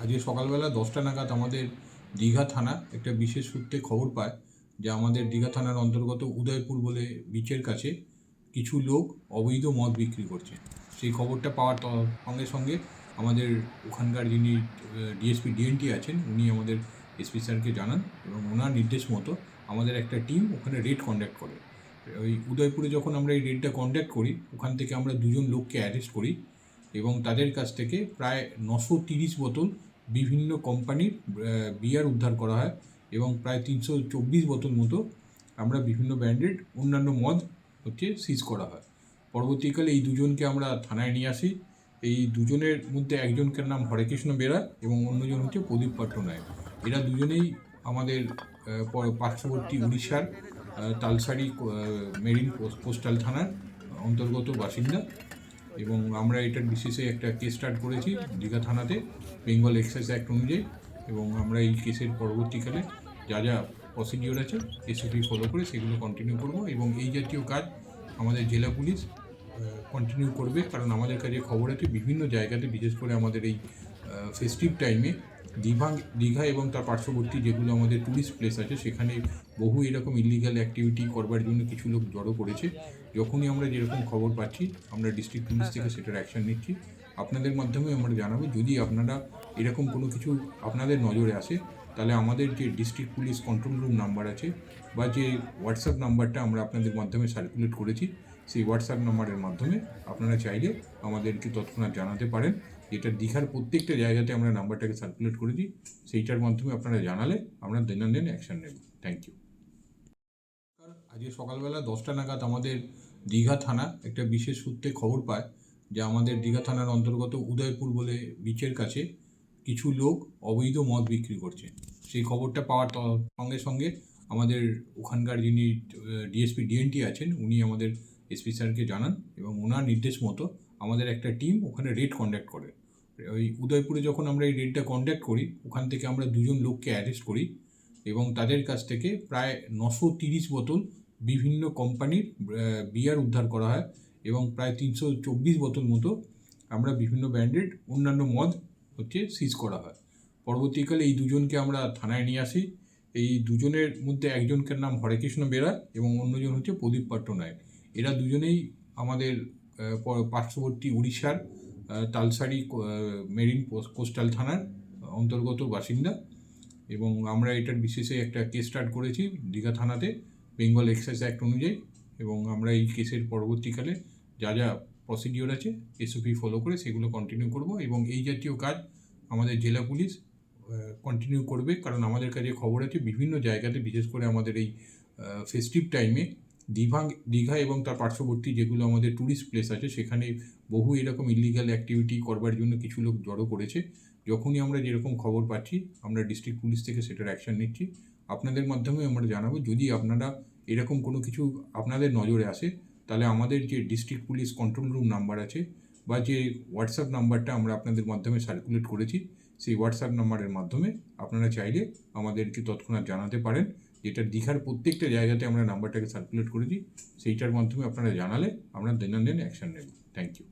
আজকে সকালবেলা 10টা নাগাদ আমাদের দীঘা থানা একটা বিশেষ সূত্রে খবর পায় যে আমাদের দীঘা থানার অন্তর্গত উদয়পুর বলে বিচের কাছে কিছু লোক অবৈধ মদ বিক্রি করছে। সেই খবরটা পাওয়ার সঙ্গে সঙ্গে আমাদের ওখানকার যিনি ডিএসপি ডিএনটি আছেন উনি আমাদের এসপি স্যারকে জানান এবং ওনার নির্দেশ মতো আমাদের একটা টিম ওখানে রেড কন্ডাক্ট করে। ওই উদয়পুরে যখন আমরা এই রেডটা কন্ডাক্ট করি ওখান থেকে আমরা দুজন লোককে অ্যারেস্ট করি এবং তাদের কাছ থেকে প্রায় 930 বোতল বিভিন্ন কোম্পানির বিয়ার উদ্ধার করা হয় এবং প্রায় 324 বোতল মতো আমরা বিভিন্ন ব্র্যান্ডেড অন্যান্য মদ সিজ করা হয়। পরবর্তীকালে এই দুজনকে আমরা থানায় নিয়ে আসি। এই দুজনের মধ্যে একজনকার নাম হরেকৃষ্ণ বেরা এবং অন্যজন হচ্ছে প্রদীপ পট্টনায়ক। এরা দুজনেই আমাদের পার্শ্ববর্তী উড়িষ্যার তালসারি মেরিন কোস্টাল থানার অন্তর্গত বাসিন্দা এবং আমরা এটার বিশেষে একটা কেস স্টার্ট করেছি দীঘা থানাতে বেঙ্গল এক্সাইজ অ্যাক্ট অনুযায়ী এবং আমরা এই কেসের পরবর্তীকালে যা যা প্রসিডিওর আছে এসওপি ফলো করে সেগুলো কন্টিনিউ করব এবং এই জাতীয় কাজ আমাদের জেলা পুলিশ কন্টিনিউ করবে, কারণ আমাদের কাছে খবর আছে বিভিন্ন জায়গাতে, বিশেষ করে আমাদের এই ফেস্টিভ টাইমে দীঘা এবং তার পার্শ্ববর্তী যেগুলো আমাদের ট্যুরিস্ট প্লেস আছে সেখানে বহু এরকম ইলিগাল অ্যাক্টিভিটি করবার জন্য কিছু লোক জড়ো করেছে। যখনই আমরা যেরকম খবর পাচ্ছি আমরা ডিস্ট্রিক্ট পুলিশ থেকে সেটার অ্যাকশন নিচ্ছি। আপনাদের মাধ্যমে আমরা জানাবো যদি আপনারা এরকম কোনো কিছু আপনাদের নজরে আসে তাহলে আমাদের যে district police control room number আছে বা যে হোয়াটসঅ্যাপ নাম্বারটা আমরা আপনাদের মাধ্যমে সার্কুলেট করেছি সেই হোয়াটসঅ্যাপ নাম্বারের মাধ্যমে আপনারা চাইলে আমাদেরকে তৎক্ষণাৎ জানাতে পারেন। যেটা দীঘার প্রত্যেকটা জায়গাতে আমরা নাম্বারটাকে সার্কুলেট করেছি, সেইটার মাধ্যমে আপনারা জানালে আমরা দৈনন্দিন অ্যাকশন নেব। Thank you. আজকে সকালবেলা 10টা নাগাদ আমাদের দীঘা থানা একটা বিশেষ সূত্রে খবর পায় যে আমাদের দীঘা থানার অন্তর্গত উদয়পুর বলে বিচের কাছে কিছু লোক অবৈধ মদ বিক্রি করছে। সেই খবরটা পাওয়ার সঙ্গে সঙ্গে আমাদের ওখানকার যিনি ডিএসপি ডিএনটি আছেন উনি আমাদের এসপি স্যারকে জানান এবং ওনার নির্দেশ মতো আমাদের একটা টিম ওখানে রেড কন্ডাক্ট করে। ওই উদয়পুরে যখন আমরা এই রেডটা কন্ডাক্ট করি ওখান থেকে আমরা দুজন লোককে অ্যারেস্ট করি এবং তাদের কাছ থেকে প্রায় 930 বোতল বিভিন্ন কোম্পানির বিয়ার উদ্ধার করা হয় এবং প্রায় 324 বোতল মতো আমরা বিভিন্ন ব্র্যান্ডেড অন্যান্য মদ সিজ করা হয়। পরবর্তীকালে এই দুজনকে আমরা থানায় নিয়ে আসি। এই দুজনের মধ্যে একজনকার নাম হরেকৃষ্ণ বেরা এবং অন্যজন হচ্ছে প্রদীপ পট্টনায়ক। এরা দুজনেই আমাদের পার্শ্ববর্তী উড়িষ্যার তালসারি মেরিন কোস্টাল থানার অন্তর্গত বাসিন্দা এবং আমরা এটার বিশেষে একটা কেস স্টার্ট করেছি দীঘা থানাতে বেঙ্গল এক্সাইজ অ্যাক্ট অনুযায়ী এবং আমরা এই কেসের পরবর্তীকালে যা যা প্রসিডিওর আছে এসওপি ফলো করে সেগুলো কন্টিনিউ করব এবং এই জাতীয় কাজ আমাদের জেলা পুলিশ কন্টিনিউ করবে, কারণ আমাদের কাছে খবর আছে বিভিন্ন জায়গাতে, বিশেষ করে আমাদের এই ফেস্টিভ টাইমে দীঘা এবং তার পার্শ্ববর্তী যেগুলো আমাদের ট্যুরিস্ট প্লেস আছে সেখানে বহু এরকম ইলিগাল অ্যাক্টিভিটি করবার জন্য কিছু লোক জড়ো করেছে। যখনই আমরা যেরকম খবর পাচ্ছি আমরা ডিস্ট্রিক্ট পুলিশ থেকে সেটার অ্যাকশন নিচ্ছি। আপনাদের মাধ্যমে আমরা জানাবো যদি আপনারা এরকম কোনো কিছু আপনাদের নজরে আসে তাহলে আমাদের যে district police control room number আছে বা যে হোয়াটসঅ্যাপ নাম্বারটা আমরা আপনাদের মাধ্যমে সার্কুলেট করেছি সেই হোয়াটসঅ্যাপ নাম্বারের মাধ্যমে আপনারা চাইলে আমাদেরকে তৎক্ষণাৎ জানাতে পারেন। যেটা দীঘার প্রত্যেকটা জায়গাতে আমরা নাম্বারটাকে সার্কুলেট করেছি সেইটার মাধ্যমে আপনারা জানালে আমরা দৈনন্দিন অ্যাকশন নেব। Thank you.